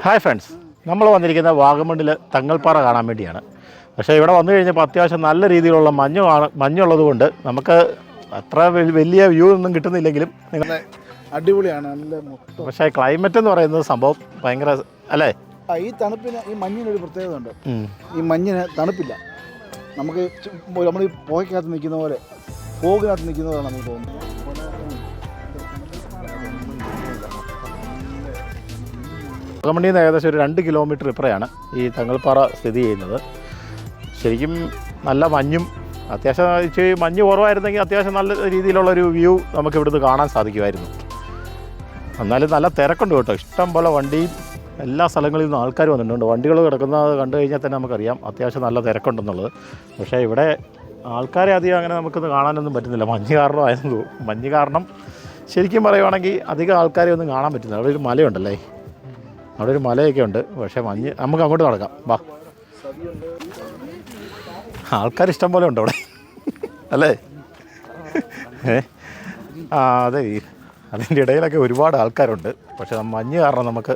Hi friends, നമ്മൾ വന്നിരിക്കുന്ന വാഗമണ്ണിൽ തങ്ങൾപ്പാറ കാണാൻ വേണ്ടിയാണ്. പക്ഷേ ഇവിടെ വന്നു കഴിഞ്ഞപ്പോൾ അത്യാവശ്യം നല്ല രീതിയിലുള്ള മഞ്ഞുള്ളത് കൊണ്ട് നമുക്ക് അത്ര വലിയ വ്യൂ ഒന്നും കിട്ടുന്നില്ലെങ്കിലും അടിപൊളിയാണ്. നല്ല മൊത്തം. പക്ഷേ ക്ലൈമറ്റ് എന്ന് പറയുന്നത് സംഭവം ഭയങ്കര അല്ലേ. ഈ തണുപ്പിന് ഈ മഞ്ഞിനൊരു പ്രത്യേകത ഉണ്ട്. ഈ മഞ്ഞിന് തണുപ്പില്ല. നമുക്ക് നമ്മൾ ഈ പുകയ്ക്കകത്ത് നിൽക്കുന്ന പോലെ ഫോഗിനകത്ത് നിൽക്കുന്നതാണ് നമുക്ക് തോന്നുന്നത്. വാഗമണ്ണിൽ നിന്ന് ഏകദേശം ഒരു 2 കിലോമീറ്റർ ഇപ്പുറയാണ് ഈ തങ്ങൾപ്പാറ സ്ഥിതി ചെയ്യുന്നത്. ശരിക്കും നല്ല മഞ്ഞും അത്യാവശ്യം ഇച്ചിരി മഞ്ഞ് കുറവായിരുന്നെങ്കിൽ അത്യാവശ്യം നല്ല രീതിയിലുള്ളൊരു വ്യൂ നമുക്ക് ഇവിടുന്ന് കാണാൻ സാധിക്കുമായിരുന്നു. എന്നാലും നല്ല തിരക്കുണ്ട് കേട്ടോ. ഇഷ്ടം പോലെ വണ്ടിയും എല്ലാ സ്ഥലങ്ങളിൽ നിന്നും ആൾക്കാർ വന്നിട്ടുണ്ട്. വണ്ടികൾ കിടക്കുന്നത് കണ്ടു കഴിഞ്ഞാൽ തന്നെ നമുക്കറിയാം അത്യാവശ്യം നല്ല തിരക്കുണ്ടെന്നുള്ളത്. പക്ഷേ ഇവിടെ ആൾക്കാരെ അധികം അങ്ങനെ നമുക്കൊന്ന് കാണാനൊന്നും പറ്റുന്നില്ല. മഞ്ഞ് കാരണം ശരിക്കും പറയുവാണെങ്കിൽ അധികം ആൾക്കാരെ ഒന്നും കാണാൻ പറ്റുന്നില്ല. അവിടെ ഒരു മലയുണ്ടല്ലേ, അവിടെ ഒരു മലയൊക്കെ ഉണ്ട്. പക്ഷേ മഞ്ഞ് നമുക്ക് അങ്ങോട്ട് നടക്കാം, വാ. ആൾക്കാർ ഇഷ്ടം പോലെ ഉണ്ട് അവിടെ അല്ലേ. അതെ, അതിൻ്റെ ഇടയിലൊക്കെ ഒരുപാട് ആൾക്കാരുണ്ട്. പക്ഷേ മഞ്ഞ് കാരണം നമുക്ക്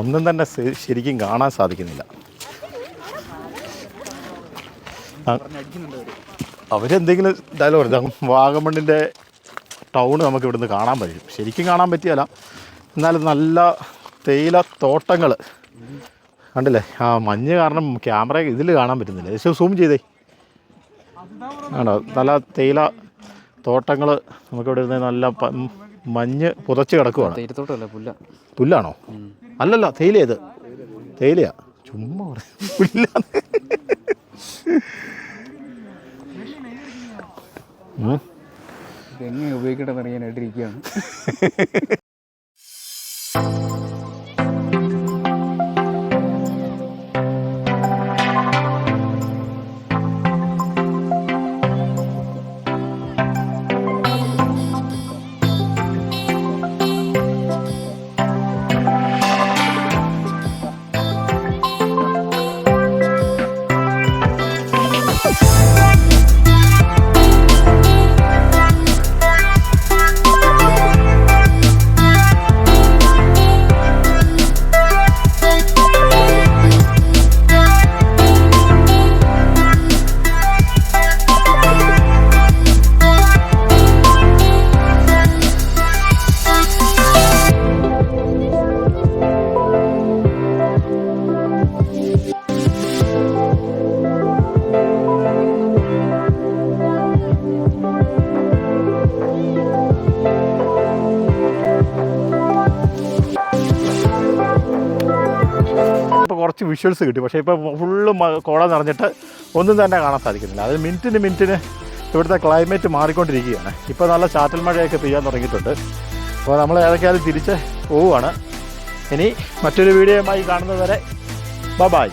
ഒന്നും തന്നെ ശരിക്കും കാണാൻ സാധിക്കുന്നില്ല. അവരെന്തെങ്കിലും ഡയലോഗ് എടുത്താൽ വാഗമണ്ണിൻ്റെ ടൗണ് നമുക്ക് ഇവിടുന്ന് കാണാൻ പറ്റും. ശരിക്കും കാണാൻ പറ്റിയല്ല, എന്നാലും നല്ല തേയില തോട്ടങ്ങൾ കണ്ടില്ലേ. ആ മഞ്ഞ് കാരണം ക്യാമറ ഇതിൽ കാണാൻ പറ്റുന്നില്ല. ഏകദേശം സൂം ചെയ്തേ ആണോ. നല്ല തേയില തോട്ടങ്ങൾ നമുക്കിവിടെ ഇരുന്ന് നല്ല മഞ്ഞ് പുതച്ച് കിടക്കുവാണ്. പുല്ലാണോ? അല്ലല്ല, തേയില. ഇത് തേയിലയാ, ചുമ്മാ പുല്ല. എങ്ങനെ ഉപയോഗിക്കട്ടെ അറിയാനായിട്ടിരിക്കുകയാണ്. കുറച്ച് വിഷ്വൽസ് കിട്ടി. പക്ഷേ ഇപ്പോൾ ഫുള്ള് കോട നിറഞ്ഞിട്ട് ഒന്നും തന്നെ കാണാൻ സാധിക്കുന്നില്ല. അത് മിനിറ്റിന് ഇവിടുത്തെ ക്ലൈമറ്റ് മാറിക്കൊണ്ടിരിക്കുകയാണ്. ഇപ്പോൾ നല്ല ചാറ്റൽ മഴയൊക്കെ പെയ്യാൻ തുടങ്ങിയിട്ടുണ്ട്. അപ്പോൾ നമ്മൾ ഏതൊക്കെയാലും തിരിച്ച് പോവുകയാണ്. ഇനി മറ്റൊരു വീഡിയോയുമായി കാണുന്നത് വരെ ബൈ.